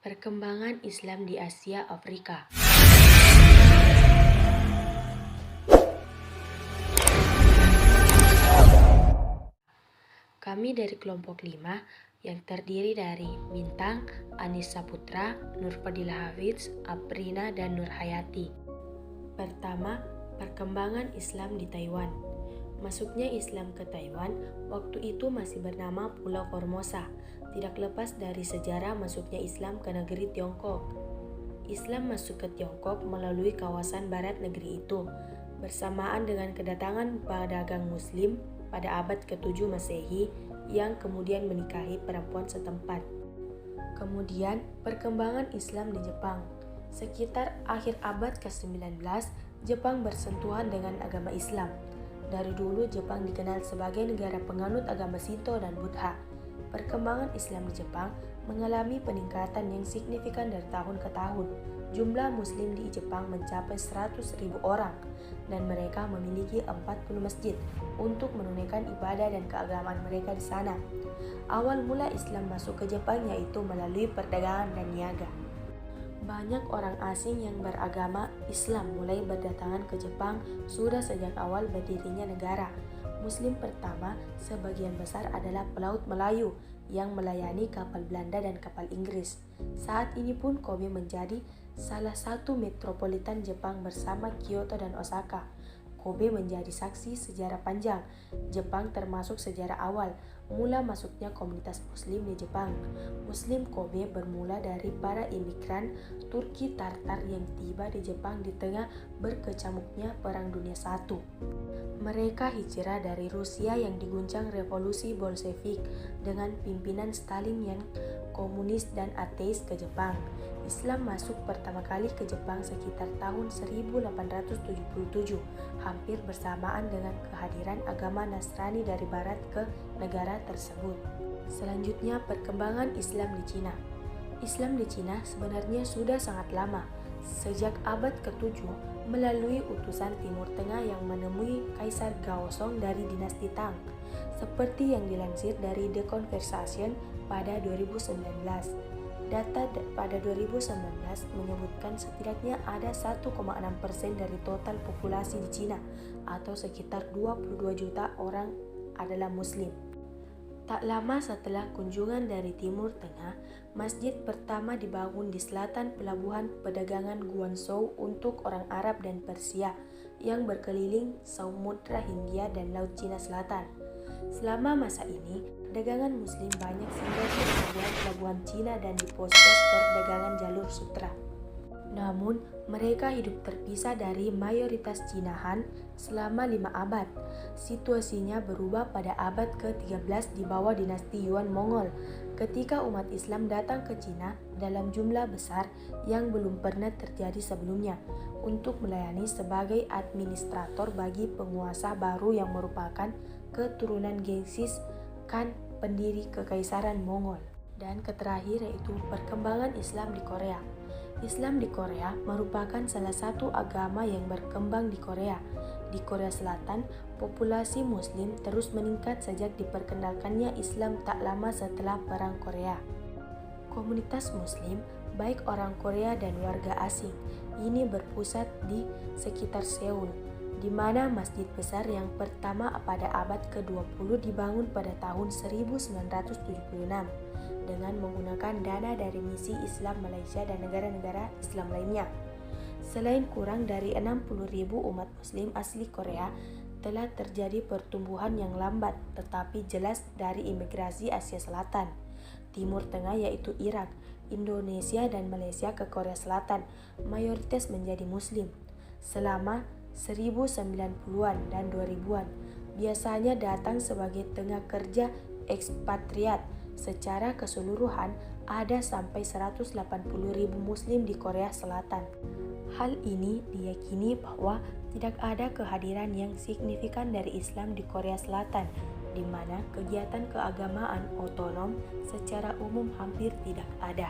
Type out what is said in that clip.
Perkembangan Islam di Asia Afrika. Kami dari kelompok 5 yang terdiri dari Bintang, Anissa Putra, Nur Fadilah Hafiz, Aprina, dan Nur Hayati. Pertama, perkembangan Islam di Taiwan. Masuknya Islam ke Taiwan waktu itu masih bernama Pulau Formosa, tidak lepas dari sejarah masuknya Islam ke negeri Tiongkok. Islam masuk ke Tiongkok melalui kawasan barat negeri itu, bersamaan dengan kedatangan pedagang Muslim pada abad ke-7 Masehi yang kemudian menikahi perempuan setempat. Kemudian, perkembangan Islam di Jepang. Sekitar akhir abad ke-19, Jepang bersentuhan dengan agama Islam. Dari dulu Jepang dikenal sebagai negara penganut agama Shinto dan Buddha. Perkembangan Islam di Jepang mengalami peningkatan yang signifikan dari tahun ke tahun. Jumlah Muslim di Jepang mencapai 100.000 orang dan mereka memiliki 40 masjid untuk menunaikan ibadah dan keagamaan mereka di sana. Awal mula Islam masuk ke Jepang yaitu melalui perdagangan dan niaga. Banyak orang asing yang beragama Islam mulai berdatangan ke Jepang sudah sejak awal berdirinya negara. Muslim pertama sebagian besar adalah pelaut Melayu yang melayani kapal Belanda dan kapal Inggris. Saat ini pun Kobe menjadi salah satu metropolitan Jepang bersama Kyoto dan Osaka. Kobe menjadi saksi sejarah panjang Jepang termasuk sejarah awal mula masuknya komunitas Muslim di Jepang. Muslim Kobe bermula dari para imigran Turki Tartar yang tiba di Jepang di tengah berkecamuknya Perang Dunia I. Mereka hijrah dari Rusia yang diguncang revolusi Bolshevik dengan pimpinan Stalin yang komunis dan ateis ke Jepang. Islam masuk pertama kali ke Jepang sekitar tahun 1877, hampir bersamaan dengan kehadiran agama Nasrani dari barat ke negara tersebut. Selanjutnya, perkembangan Islam di Cina. Islam di Cina sebenarnya sudah sangat lama, sejak abad ke-7 melalui utusan Timur Tengah yang menemui Kaisar Gaosong dari dinasti Tang, seperti yang dilansir dari The Conversation pada 2019. Data pada 2019 menyebutkan setidaknya ada 1,6% dari total populasi di Cina atau sekitar 22 juta orang adalah Muslim. Tak lama setelah kunjungan dari Timur Tengah, masjid pertama dibangun di selatan pelabuhan perdagangan Guangzhou untuk orang Arab dan Persia yang berkeliling Samudra Hindia dan Laut Cina Selatan. Selama masa ini, perdagangan Muslim banyak singgah di pelabuhan Cina dan di pos-pos perdagangan jalur sutra. Namun, mereka hidup terpisah dari mayoritas Cina Han selama 5 abad. Situasinya berubah pada abad ke-13 di bawah dinasti Yuan Mongol, ketika umat Islam datang ke Cina dalam jumlah besar yang belum pernah terjadi sebelumnya, untuk melayani sebagai administrator bagi penguasa baru yang merupakan keturunan Genghis Khan, pendiri Kekaisaran Mongol. Dan terakhir yaitu perkembangan Islam di Korea. Islam di Korea merupakan salah satu agama yang berkembang di Korea. Di Korea Selatan, populasi Muslim terus meningkat sejak diperkenalkannya Islam tak lama setelah Perang Korea. Komunitas Muslim, baik orang Korea dan warga asing, ini berpusat di sekitar Seoul, di mana masjid besar yang pertama pada abad ke-20 dibangun pada tahun 1976 dengan menggunakan dana dari misi Islam Malaysia dan negara-negara Islam lainnya. Selain kurang dari 60.000 umat Muslim asli Korea, telah terjadi pertumbuhan yang lambat tetapi jelas dari imigrasi Asia Selatan, Timur Tengah yaitu Irak, Indonesia dan Malaysia ke Korea Selatan, mayoritas menjadi Muslim. Selama 1990-an dan 2000-an, biasanya datang sebagai tenaga kerja ekspatriat. Secara keseluruhan, ada sampai 180.000 Muslim di Korea Selatan. Hal ini diyakini bahwa tidak ada kehadiran yang signifikan dari Islam di Korea Selatan, di mana kegiatan keagamaan otonom secara umum hampir tidak ada.